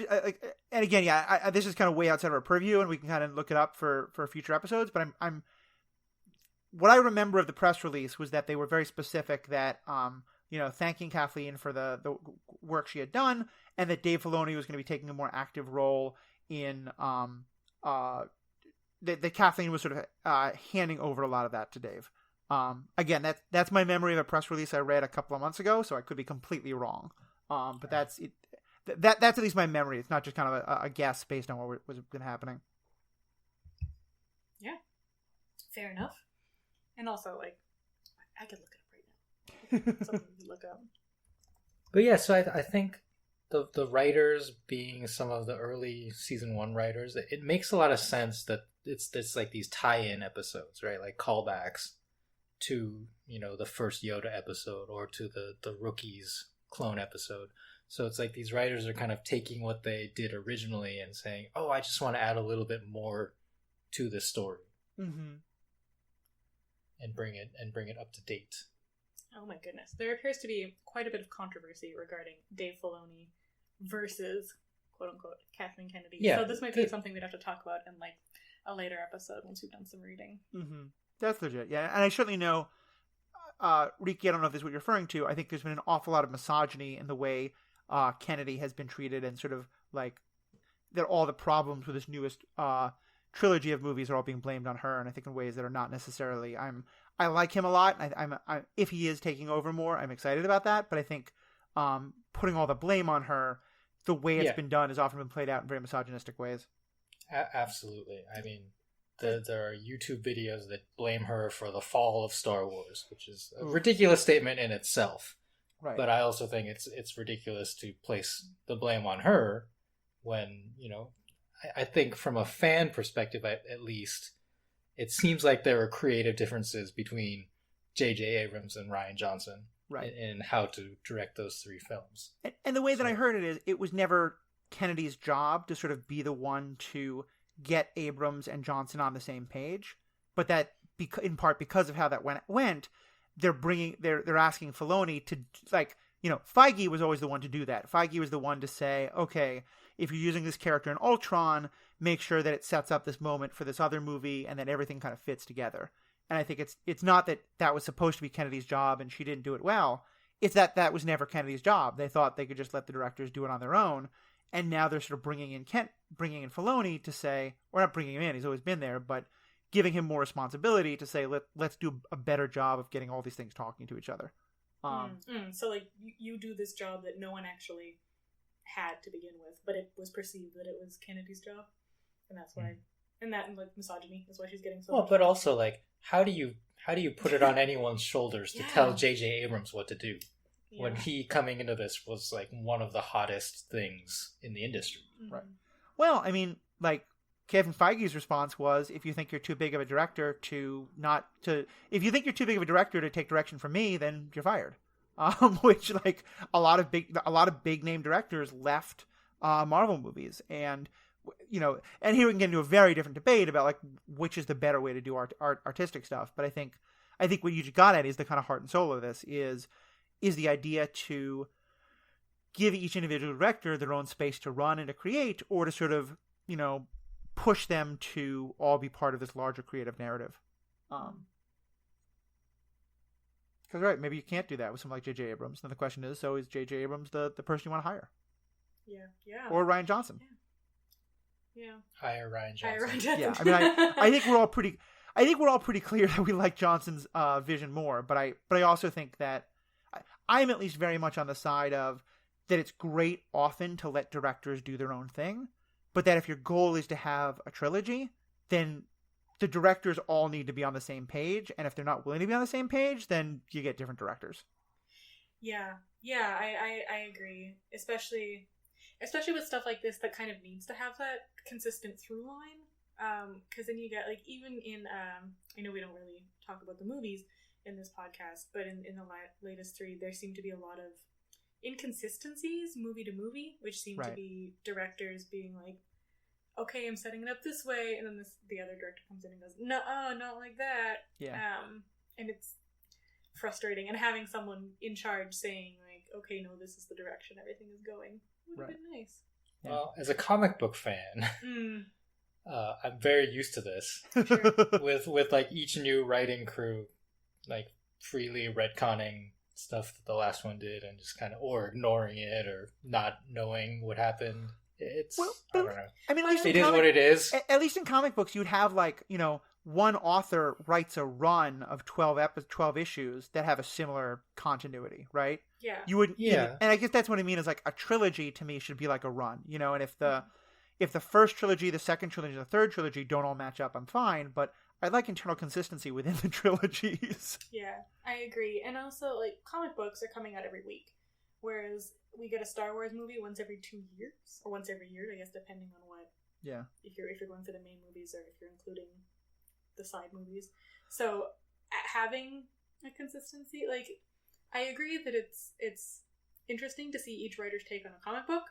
and again, this is kind of way outside of our purview, and we can kind of look it up for future episodes. But I'm what I remember of the press release was that they were very specific that thanking Kathleen for the work she had done, and that Dave Filoni was going to be taking a more active role in that Kathleen was sort of handing over a lot of that to Dave. Again, that's my memory of a press release I read a couple of months ago, so I could be completely wrong. But that's it. That's at least my memory. It's not just kind of a guess based on what was been happening. Yeah, fair enough. And also, like, I could look it up right now. Something to look up. But yeah, so I think the writers being some of the early season 1 writers, it makes a lot of sense that it's like these tie-in episodes, right? Like callbacks to the first Yoda episode or to the Rookies clone episode. So it's like these writers are kind of taking what they did originally and saying, "Oh, I just want to add a little bit more to this story, and bring it up to date." Oh my goodness, there appears to be quite a bit of controversy regarding Dave Filoni versus "quote unquote" Kathleen Kennedy. Yeah, so this might be something we'd have to talk about in like a later episode once we've done some reading. That's legit, yeah. And I certainly know, Riki, I don't know if this is what you're referring to. I think there's been an awful lot of misogyny in the way Kennedy has been treated, and sort of like that all the problems with this newest trilogy of movies are all being blamed on her, and I think in ways that are not necessarily. I like him a lot. I'm if he is taking over more, I'm excited about that. But I think putting all the blame on her, the way it's been done, has often been played out in very misogynistic ways. Absolutely. I mean, there are YouTube videos that blame her for the fall of Star Wars, which is a ridiculous statement in itself. Right. But I also think it's ridiculous to place the blame on her when, I think from a fan perspective, at least, it seems like there are creative differences between J.J. Abrams and Rian Johnson, right, in how to direct those 3 films. And the way that I heard it is, it was never Kennedy's job to sort of be the one to get Abrams and Johnson on the same page, but that in part because of how that went, they're asking Filoni to, like, Feige was always the one to do that. Feige was the one to say, okay, if you're using this character in Ultron, make sure that it sets up this moment for this other movie and that everything kind of fits together. And I think it's not that was supposed to be Kennedy's job and she didn't do it well. It's that was never Kennedy's job. They thought they could just let the directors do it on their own. And now they're sort of bringing in Filoni to say, or not bringing him in, he's always been there, but giving him more responsibility to say, let's do a better job of getting all these things talking to each other. So like you do this job that no one actually had to begin with, but it was perceived that it was Kennedy's job, and that's why, and that and like misogyny is why she's getting so. Well, much but also like how do you put it on anyone's shoulders to tell J.J. Abrams what to do when he coming into this was like one of the hottest things in the industry, right? Well, I mean, like Kevin Feige's response was, if you think you're too big of a director to take direction from me, then you're fired. Which like a lot of big name directors left Marvel movies, and and here we can get into a very different debate about like which is the better way to do artistic stuff. But I think what you just got at is the kind of heart and soul of this is the idea to give each individual director their own space to run and to create, or to sort of push them to all be part of this larger creative narrative. Because right, maybe you can't do that with someone like J.J. Abrams. Then the question is, so is J.J. Abrams the person you want to hire? Yeah. Or Rian Johnson? Yeah. Hire Rian Johnson. Yeah, I mean, I think we're all pretty clear that we like Johnson's vision more. But I also think that I'm at least very much on the side of that it's great often to let directors do their own thing, but that if your goal is to have a trilogy, then the directors all need to be on the same page, and if they're not willing to be on the same page, then you get different directors. Yeah, I agree. Especially with stuff like this that kind of needs to have that consistent through line. Because then you get, like, even in, I know we don't really talk about the movies in this podcast, but in the latest three, there seem to be a lot of inconsistencies movie to movie, which seem to be directors being like, okay, I'm setting it up this way, and then the other director comes in and goes, no, not like that. Yeah. And it's frustrating, and having someone in charge saying like, okay, no, this is the direction everything is going would have been nice. Yeah. Well, as a comic book fan, I'm very used to this. Sure. with like each new writing crew, like freely retconning stuff that the last one did, and just kind of or ignoring it or not knowing what happened. It's I don't know. I mean, at least it is what it is. At least in comic books, you'd have like one author writes a run of 12 issues that have a similar continuity, right? Yeah. You would, and I guess that's what I mean is like a trilogy to me should be like a run, and if the first trilogy, the second trilogy, the third trilogy don't all match up, I'm fine, but I like internal consistency within the trilogies. Yeah, I agree. And also, like, comic books are coming out every week, whereas we get a Star Wars movie once every 2 years, or once every year, I guess, depending on what. Yeah. If you're going for the main movies or if you're including the side movies, so having a consistency, like, I agree that it's interesting to see each writer's take on a comic book,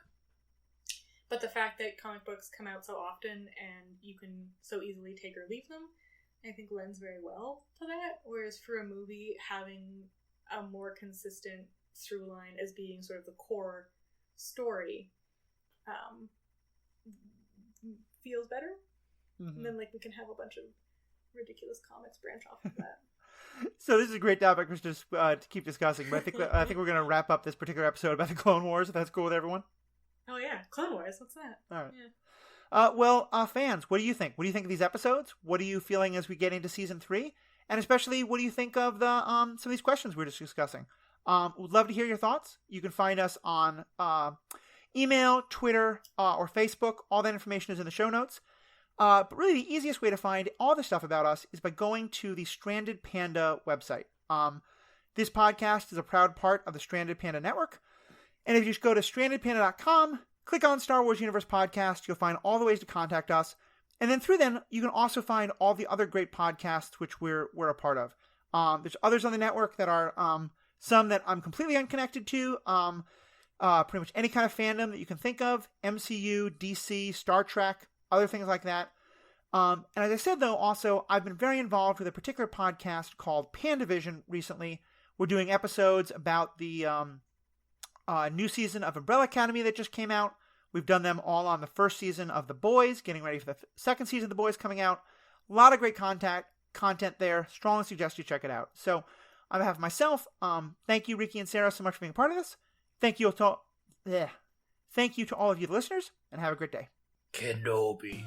but the fact that comic books come out so often and you can so easily take or leave them, I think lends very well to that. Whereas for a movie, having a more consistent through line as being sort of the core story feels better. Mm-hmm. And then like we can have a bunch of ridiculous comics branch off of that. So this is a great topic to keep discussing, but I think we're going to wrap up this particular episode about the Clone Wars, if that's cool with everyone. Oh yeah, Clone Wars, what's that? All right. Yeah. Fans, what do you think? What do you think of these episodes? What are you feeling as we get into season 3? And especially, what do you think of the some of these questions we were just discussing? Would love to hear your thoughts. You can find us on email, Twitter, or Facebook. All that information is in the show notes. But really, the easiest way to find all the stuff about us is by going to the Stranded Panda website. This podcast is a proud part of the Stranded Panda Network. And if you just go to strandedpanda.com, click on Star Wars Universe Podcast, you'll find all the ways to contact us. And then through them, you can also find all the other great podcasts which we're a part of. There's others on the network that are some that I'm completely unconnected to. Pretty much any kind of fandom that you can think of. MCU, DC, Star Trek, other things like that. And as I said, though, also, I've been very involved with a particular podcast called Pandavision recently. We're doing episodes about the new season of Umbrella Academy that just came out. We've done them all on the first season of The Boys, getting ready for the second season of The Boys coming out. A lot of great content there. Strongly suggest you check it out. So, on behalf of myself, thank you, Riki and Sarah, so much for being a part of this. Thank you to all of you listeners, and have a great day. Kenobi.